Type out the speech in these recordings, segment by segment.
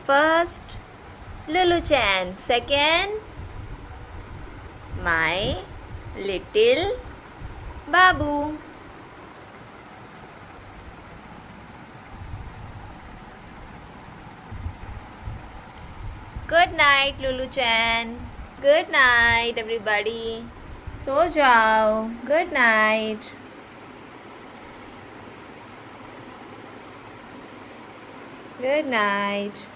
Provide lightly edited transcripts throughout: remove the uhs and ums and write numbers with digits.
First, Lulu Chan. Second, my little Babu. Good night, Lulu Chan. Good night, everybody. सो जाओ. Good night. Good night.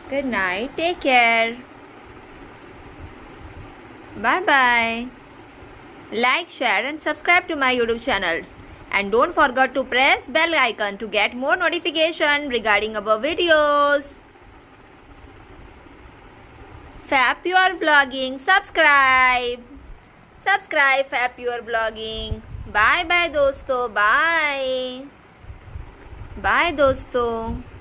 Good night. Take care. Bye bye. Like, share and subscribe to my YouTube channel. And don't forget to press bell icon to get more notification regarding our videos. Fab Pure Vlogging. Subscribe. Fab Pure Vlogging. Bye bye दोस्तों. Bye. Bye दोस्तों.